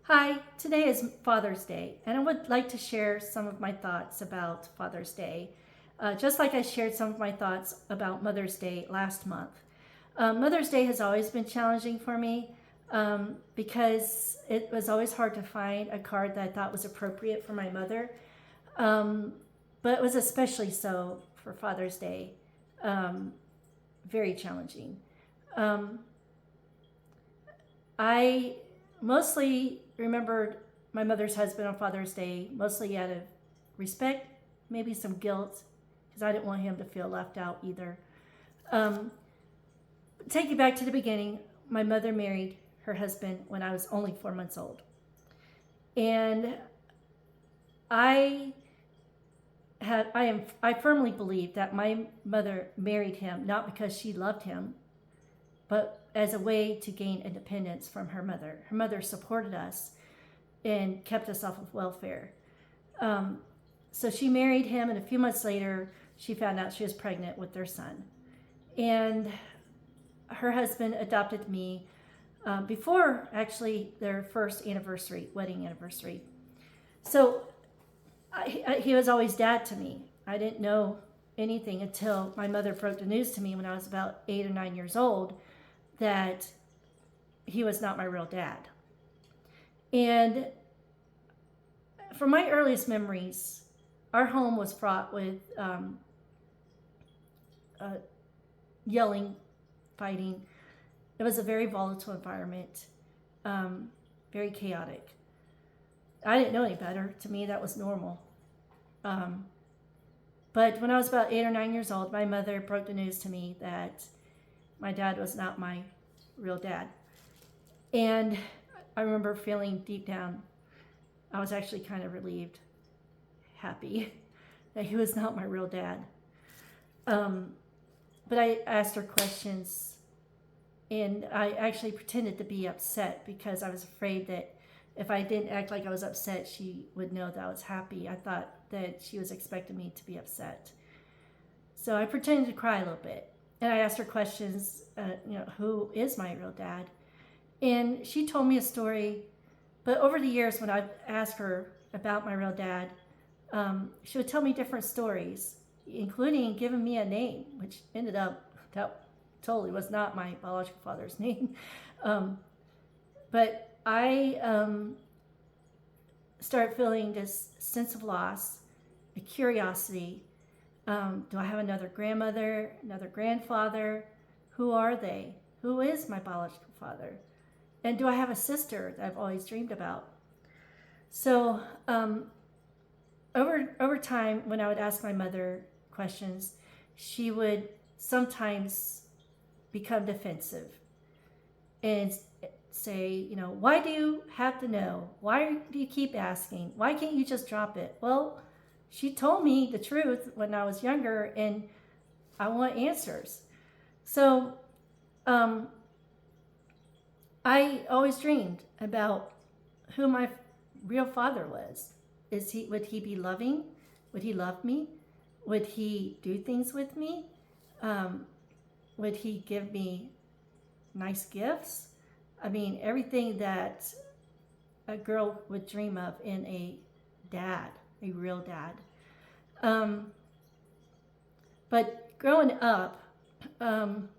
Hi, today is Father's Day, and I would like to share some of my thoughts about Father's Day, just like I shared some of my thoughts about Mother's Day last month. Mother's Day has always been challenging for me because it was always hard to find a card that I thought was appropriate for my mother, um, but it was especially so for Father's Day. Um, Very challenging. Um, I mostly remembered my mother's husband on Father's Day, mostly out of respect, maybe some guilt, because I didn't want him to feel left out either. Um, Take you back to the beginning, my mother married her husband when I was only 4 months old. And I I firmly believe that my mother married him not because she loved him, but as a way to gain independence from her mother. Her mother supported us and kept us off of welfare. Um, so she married him, and a few months later, she found out she was pregnant with their son. And her husband adopted me before actually their first anniversary, wedding anniversary. So he was always dad to me. I didn't know anything until my mother broke the news to me when I was about 8 or 9 years old that he was not my real dad. And from my earliest memories, our home was fraught with uh, yelling, fighting. It was a very volatile environment, very chaotic. I didn't know any better. To me, that was normal. Um, but when I was about 8 or 9 years old, my mother broke the news to me that my dad was not my real dad. And I remember feeling deep down, I was actually kind of relieved, happy that he was not my real dad. Um, but I asked her questions, and I actually pretended to be upset because I was afraid that if I didn't act like I was upset, she would know that I was happy. I thought that she was expecting me to be upset. So I pretended to cry a little bit. And I asked her questions, who is my real dad? And she told me a story. But over the years, when I've asked her about my real dad, she would tell me different stories, including giving me a name, which ended up, that totally was not my biological father's name. Um, but I started feeling this sense of loss, a curiosity. Do I have another grandmother, another grandfather? Who are they? Who is my biological father? And do I have a sister that I've always dreamed about? So over time, when I would ask my mother questions, she would sometimes become defensive and say, why do you have to know? Why do you keep asking? Why can't you just drop it? Well, she told me the truth when I was younger, and I want answers. So um, I always dreamed about who my real father was. Would he be loving? Would he love me? Would he do things with me? Um, would he give me nice gifts? I mean, everything that a girl would dream of in a dad, a real dad. Um, but growing up, um,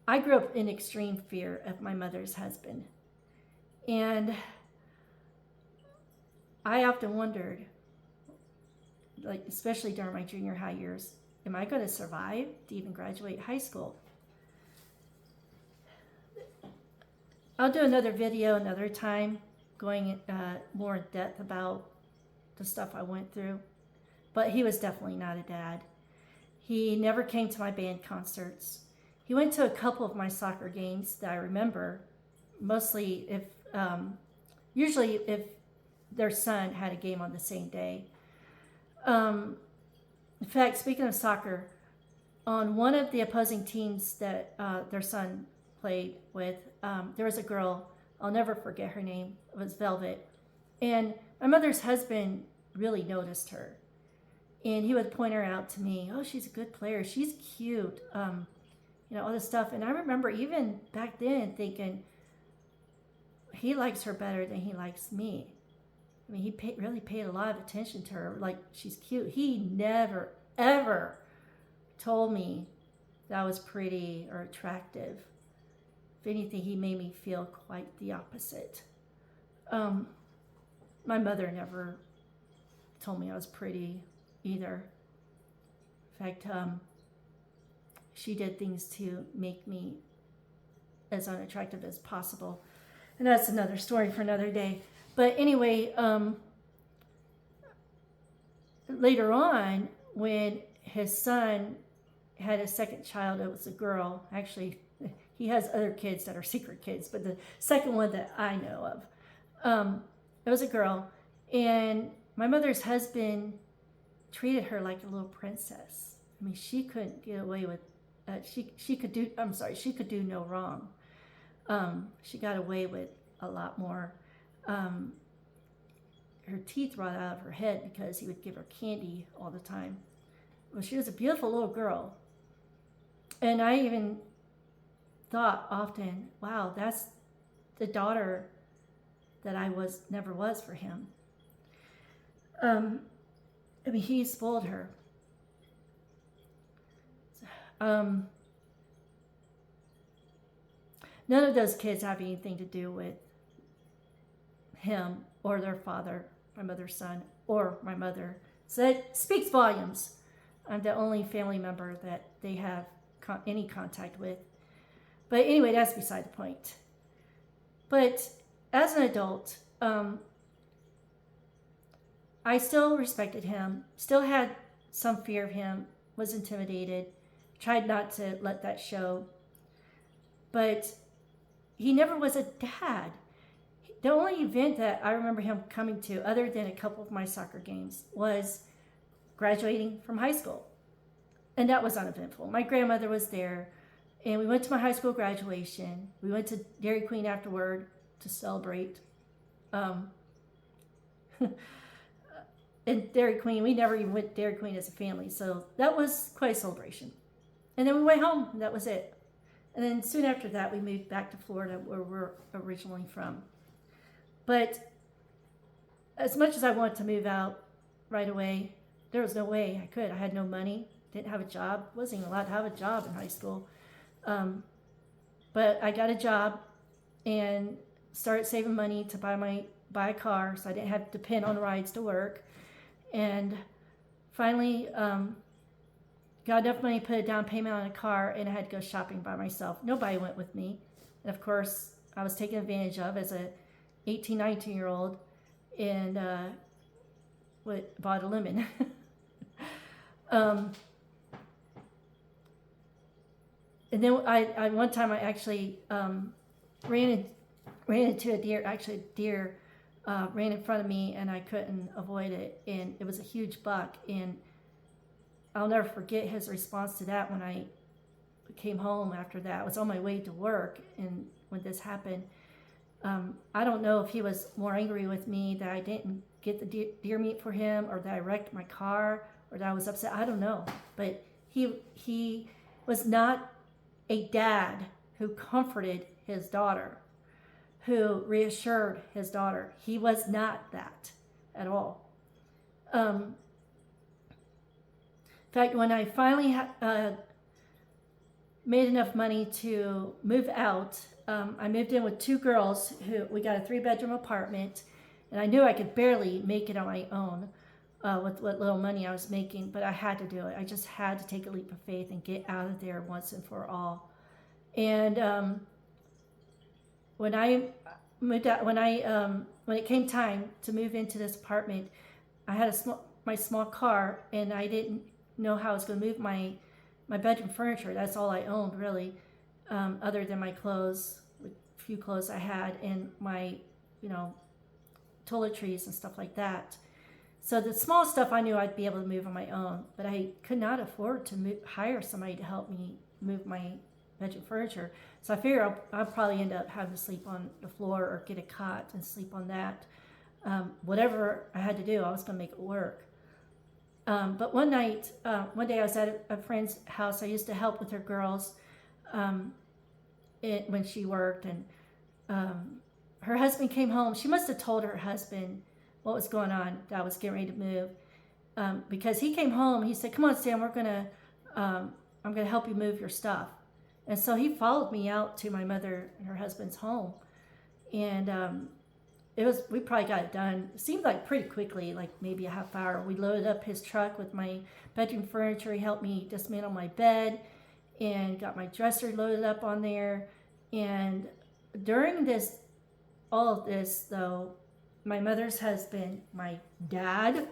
I grew up in extreme fear of my mother's husband. And I often wondered, like, especially during my junior high years, am I going to survive to even graduate high school? I'll do another video another time going more in depth about the stuff I went through. But he was definitely not a dad. He never came to my band concerts. He went to a couple of my soccer games that I remember, mostly usually if their son had a game on the same day. In fact, speaking of soccer, on one of the opposing teams that their son played with, there was a girl. I'll never forget her name. It was Velvet. And my mother's husband really noticed her. And he would point her out to me. Oh, she's a good player. She's cute. All this stuff. And I remember even back then thinking, he likes her better than he likes me. I mean, he really paid a lot of attention to her. Like, she's cute. He never, ever told me that I was pretty or attractive. If anything, he made me feel quite the opposite. My mother never told me I was pretty either. In fact, she did things to make me as unattractive as possible. And that's another story for another day. But anyway, later on, when his son had a second child, it was a girl. Actually, he has other kids that are secret kids, but the second one that I know of, it was a girl. And my mother's husband treated her like a little princess. I mean, she couldn't get away with, she could do no wrong. She got away with a lot more. Her teeth rot out of her head because he would give her candy all the time. Well, she was a beautiful little girl. And I even thought often, wow, that's the daughter that I never was for him. I mean, he spoiled her. None of those kids have anything to do with him or their father, my mother's son, or my mother. So that speaks volumes. I'm the only family member that they have any contact with. But anyway, that's beside the point. But as an adult, I still respected him, still had some fear of him, was intimidated, tried not to let that show. But he never was a dad. The only event that I remember him coming to, other than a couple of my soccer games, was graduating from high school. And that was uneventful. My grandmother was there, and we went to my high school graduation. We went to Dairy Queen afterward to celebrate. And Dairy Queen, we never even went to Dairy Queen as a family, so that was quite a celebration. And then we went home, and that was it. And then soon after that, we moved back to Florida, where we're originally from. But as much as I wanted to move out right away, there was no way I could. I had no money, didn't have a job, wasn't even allowed to have a job in high school. But I got a job and started saving money to buy a car, so I didn't have to depend on rides to work. And finally, got enough money to put a down payment on a car, and I had to go shopping by myself. Nobody went with me. And of course, I was taken advantage of as a 18, 19-year-old, and bought a lemon. And then I one time I actually ran into a deer. Actually, a deer ran in front of me, and I couldn't avoid it. And it was a huge buck. And I'll never forget his response to that when I came home after that. I was on my way to work, and when this happened, I don't know if he was more angry with me that I didn't get the deer meat for him, or that I wrecked my car, or that I was upset. I don't know. But he was not a dad who comforted his daughter, who reassured his daughter. He was not that at all. In fact, when I finally made enough money to move out, I moved in with two girls we got a 3-bedroom apartment, and I knew I could barely make it on my own with what little money I was making, but I had to do it. I just had to take a leap of faith and get out of there once and for all. And when I moved out, when it came time to move into this apartment, I had my small car, and I didn't know how I was going to move my bedroom furniture. That's all I owned, really, other than my clothes, a few clothes I had, and my, toiletries and stuff like that. So the small stuff I knew I'd be able to move on my own, but I could not afford to hire somebody to help me move my bedroom furniture. So I figured I'll probably end up having to sleep on the floor or get a cot and sleep on that. Whatever I had to do, I was going to make it work. But one day I was at a friend's house. I used to help with her girls when she worked, and her husband came home. She must have told her husband what was going on, that I was getting ready to move. Because he came home, he said, "Come on, Sam, I'm gonna help you move your stuff." And so he followed me out to my mother and her husband's home. And we probably got it done. It seemed like pretty quickly, like maybe a half hour. We loaded up his truck with my bedroom furniture. He helped me dismantle my bed and got my dresser loaded up on there. And during all of this though, my mother's husband, my dad,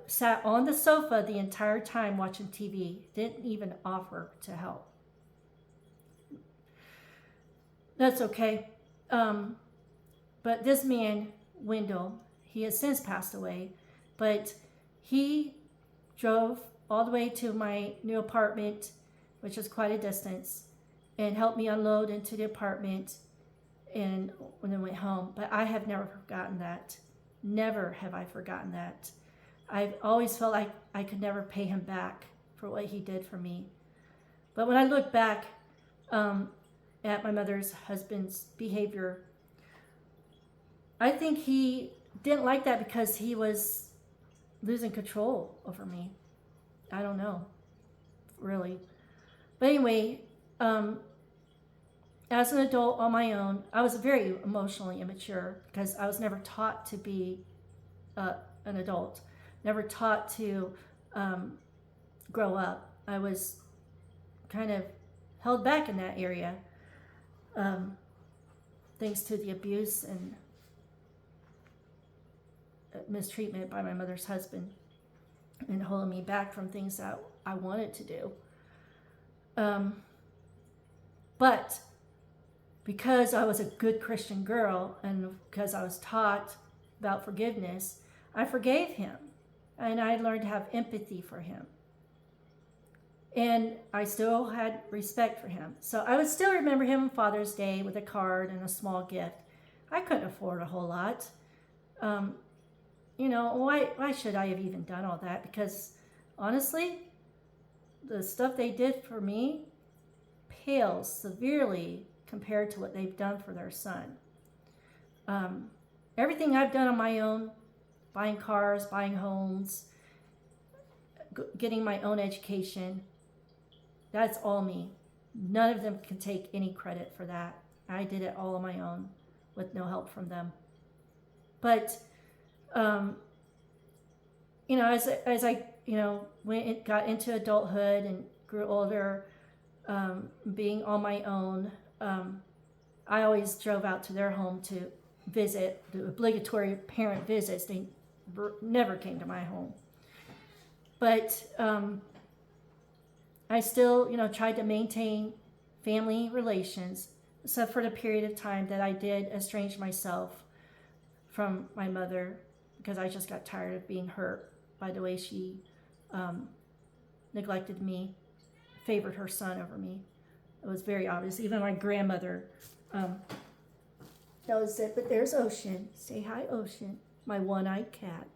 sat on the sofa the entire time watching TV, didn't even offer to help. That's okay. But this man, Wendell, he has since passed away, but he drove all the way to my new apartment, which is quite a distance, and helped me unload into the apartment and when I went home. But I have never forgotten that. Never have I forgotten that. I've always felt like I could never pay him back for what he did for me. But when I look back at my mother's husband's behavior, I think he didn't like that because he was losing control over me. I don't know, really. But anyway, as an adult on my own, I was very emotionally immature because I was never taught to be an adult, never taught to grow up. I was kind of held back in that area, thanks to the abuse and mistreatment by my mother's husband and holding me back from things that I wanted to do. But because I was a good Christian girl and because I was taught about forgiveness, I forgave him and I learned to have empathy for him. And I still had respect for him. So I would still remember him on Father's Day with a card and a small gift. I couldn't afford a whole lot. Why should I have even done all that? Because honestly, the stuff they did for me pales severely compared to what they've done for their son. Everything I've done on my own, buying cars, buying homes, getting my own education, that's all me. None of them can take any credit for that. I did it all on my own with no help from them. But, as I got into adulthood and grew older, being on my own, I always drove out to their home to visit, the obligatory parent visits. They never came to my home. But I still, tried to maintain family relations, except for the period of time that I did estrange myself from my mother because I just got tired of being hurt by the way she neglected me, favored her son over me. It was very obvious. Even my grandmother knows it. But there's Ocean. Say hi, Ocean. My one-eyed cat.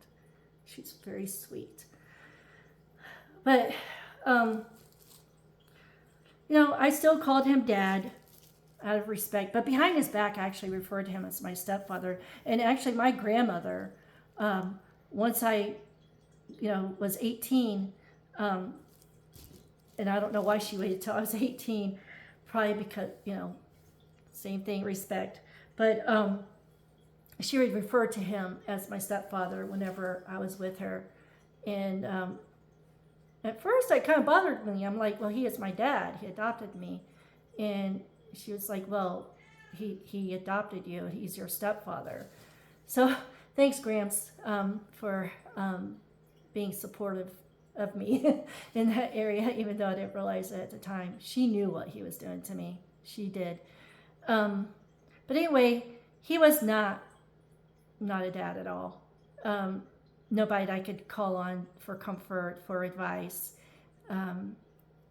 She's very sweet. But, I still called him Dad out of respect. But behind his back, I actually referred to him as my stepfather. And actually, my grandmother, once I, was 18, and I don't know why she waited till I was 18, probably because, same thing, respect. But she would refer to him as my stepfather whenever I was with her. And at first, it kind of bothered me. I'm like, well, he is my dad. He adopted me. And she was like, well, he adopted you. He's your stepfather. So thanks, Gramps, for being supportive of me in that area, even though I didn't realize it at the time. She knew what he was doing to me. She did. But anyway, he was not a dad at all. Nobody that I could call on for comfort, for advice,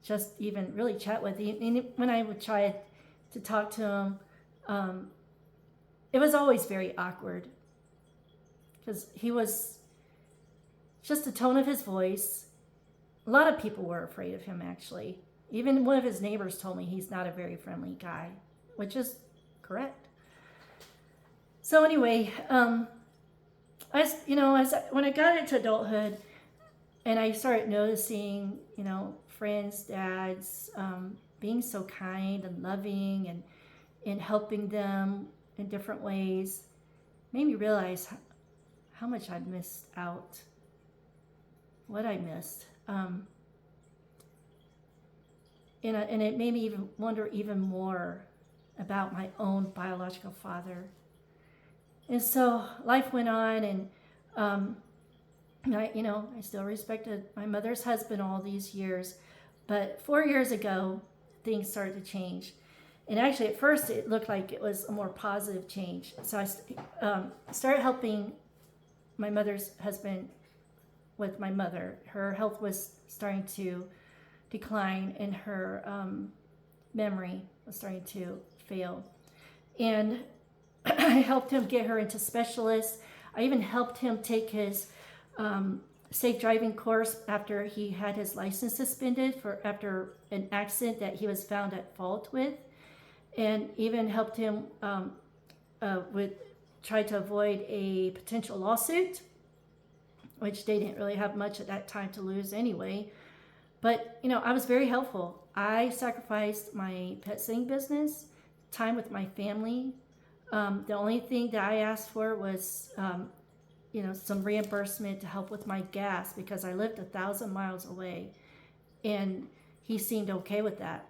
just even really chat with. And when I would try to talk to him, it was always very awkward because he was just the tone of his voice. A lot of people were afraid of him, actually. Even one of his neighbors told me he's not a very friendly guy, which is correct. So anyway, when I got into adulthood, and I started noticing, friends, dads, being so kind and loving and helping them in different ways, made me realize how much I'd missed out, what I missed. And it made me even wonder even more about my own biological father. And so life went on, and I still respected my mother's husband all these years, but 4 years ago, things started to change. And actually, at first, it looked like it was a more positive change. So I started helping my mother's husband with my mother. Her health was starting to decline, and her memory was starting to fail. And I helped him get her into specialists. I even helped him take his safe driving course after he had his license suspended after an accident that he was found at fault with, and even helped him try to avoid a potential lawsuit, which they didn't really have much at that time to lose anyway. But I was very helpful. I sacrificed my pet sitting business, time with my family. The only thing that I asked for was some reimbursement to help with my gas, because I lived 1,000 miles away, and he seemed okay with that.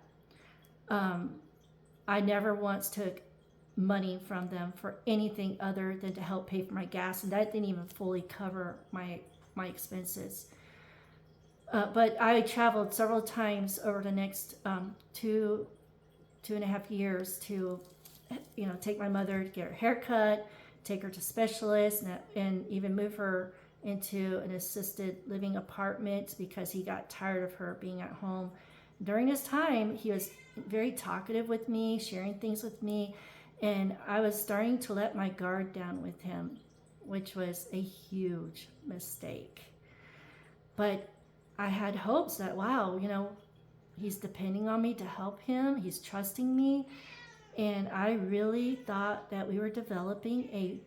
I never once took money from them for anything other than to help pay for my gas, and that didn't even fully cover my expenses. But I traveled several times over the next 2.5 years to take my mother to get her haircut, take her to specialists, and even move her into an assisted living apartment because he got tired of her being at home. During this time, he was very talkative with me, sharing things with me, and I was starting to let my guard down with him, which was a huge mistake. But I had hopes that, wow, he's depending on me to help him, he's trusting me. And I really thought that we were developing a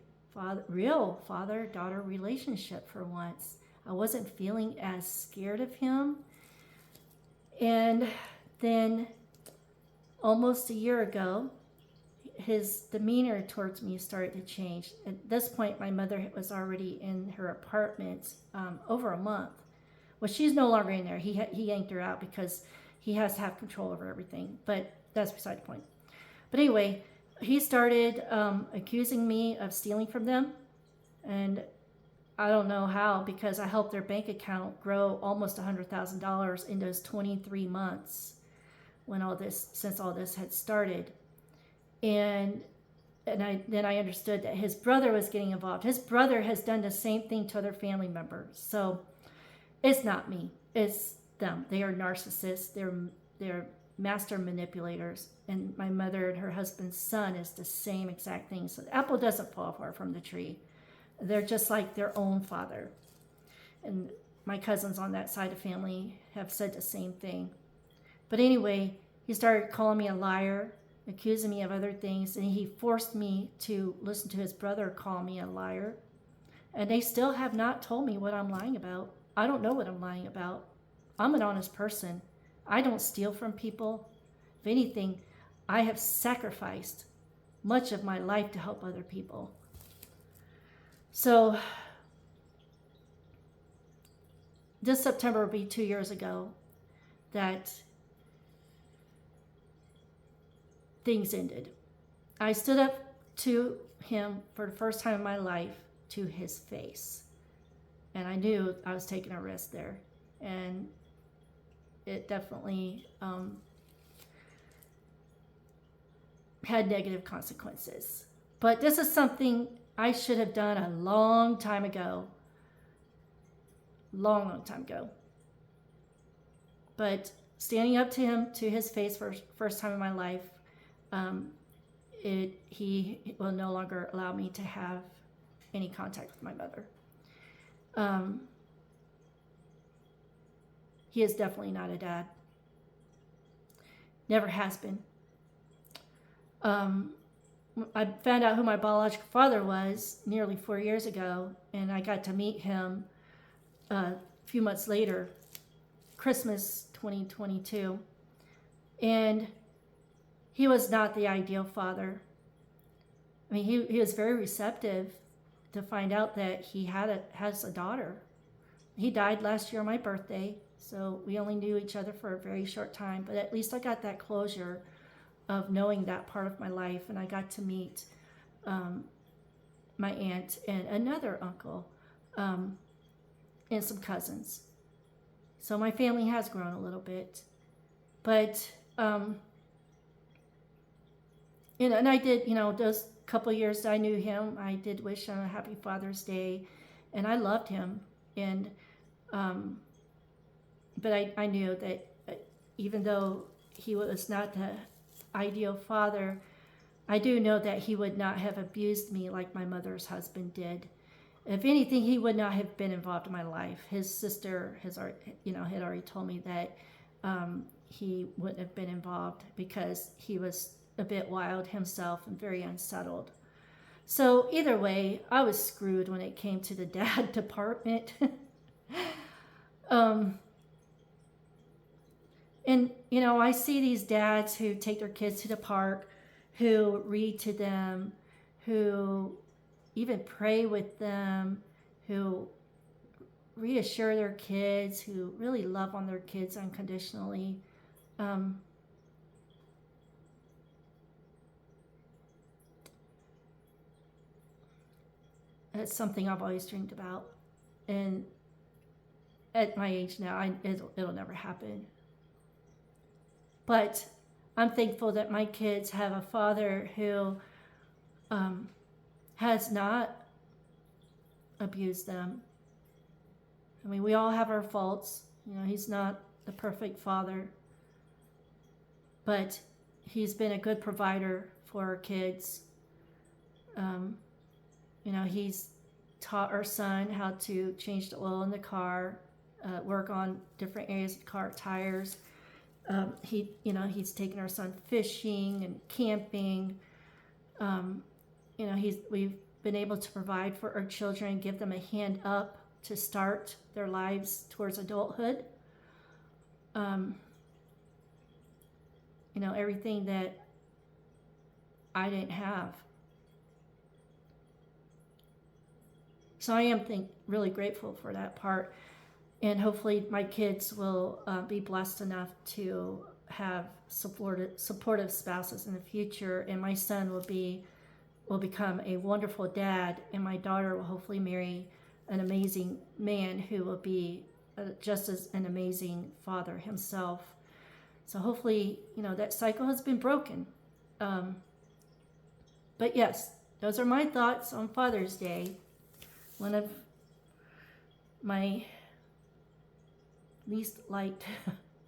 real father-daughter relationship for once. I wasn't feeling as scared of him. And then almost a year ago, his demeanor towards me started to change. At this point, my mother was already in her apartment over a month. Well, she's no longer in there. He yanked her out because he has to have control over everything. But that's beside the point. But anyway, he started accusing me of stealing from them. And I don't know how, because I helped their bank account grow almost $100,000 in those 23 months since all this had started. And then I understood that his brother was getting involved. His brother has done the same thing to other family members. So it's not me, it's them. They are narcissists. They're master manipulators. And my mother and her husband's son is the same exact thing. So the apple doesn't fall far from the tree. They're just like their own father. And my cousins on that side of family have said the same thing. But anyway, he started calling me a liar, accusing me of other things, and he forced me to listen to his brother call me a liar. And they still have not told me what I'm lying about. I don't know what I'm lying about. I'm an honest person. I don't steal from people. If anything, I have sacrificed much of my life to help other people. So this September will be 2 years ago that things ended. I stood up to him for the first time in my life, to his face. And I knew I was taking a risk there. And it definitely had negative consequences. But this is something I should have done a long time ago. Long time ago. But standing up to him, to his face for first time in my life, he will no longer allow me to have any contact with my mother. He is definitely not a dad. Never has been. I found out who my biological father was nearly 4 years ago, and I got to meet him a few months later, Christmas 2022. And he was not the ideal father. I mean, he was very receptive to find out that he has a daughter. He died last year on my birthday, so we only knew each other for a very short time, but at least I got that closure of knowing that part of my life, and I got to meet my aunt and another uncle and some cousins. So my family has grown a little bit, but and I did, those couple years I knew him, I did wish him a happy Father's Day, and I loved him, and but I knew that even though he was not the ideal father, I do know that he would not have abused me like my mother's husband did. If anything, he would not have been involved in my life. His sister had already told me that he wouldn't have been involved because he was a bit wild himself and very unsettled. So either way, I was screwed when it came to the dad department. And, I see these dads who take their kids to the park, who read to them, who even pray with them, who reassure their kids, who really love on their kids unconditionally. It's something I've always dreamed about. And at my age now, it'll never happen. But I'm thankful that my kids have a father who has not abused them. I mean, we all have our faults. He's not the perfect father, but he's been a good provider for our kids. He's taught our son how to change the oil in the car, work on different areas of the car, tires. He's taken our son fishing and camping. We've been able to provide for our children, give them a hand up to start their lives towards adulthood. Everything that I didn't have. So I am really grateful for that part. And hopefully my kids will be blessed enough to have supportive spouses in the future. And my son will become a wonderful dad. And my daughter will hopefully marry an amazing man who will be just as an amazing father himself. So hopefully, that cycle has been broken. But yes, those are my thoughts on Father's Day. One of my least liked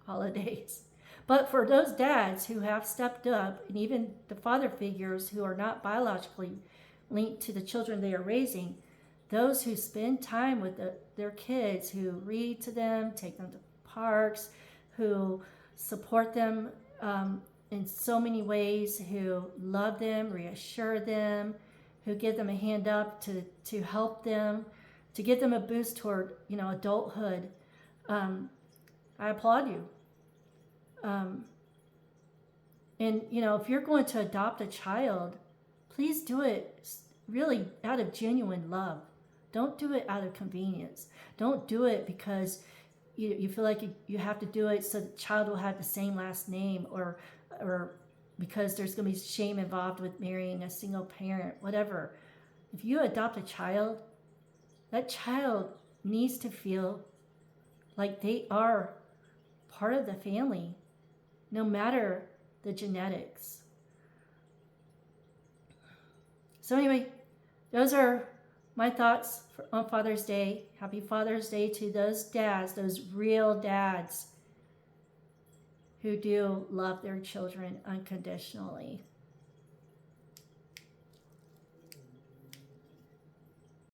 holidays. But for those dads who have stepped up, and even the father figures who are not biologically linked to the children they are raising, those who spend time with their kids, who read to them, take them to parks, who support them in so many ways, who love them, reassure them, who give them a hand up to help them, to give them a boost toward adulthood. I applaud you. And if you're going to adopt a child, please do it really out of genuine love. Don't do it out of convenience. Don't do it because you feel like you have to do it so the child will have the same last name, or because there's going to be shame involved with marrying a single parent, whatever. If you adopt a child, that child needs to feel like they are part of the family, no matter the genetics. So anyway, those are my thoughts on Father's Day. Happy Father's Day to those dads, those real dads who do love their children unconditionally.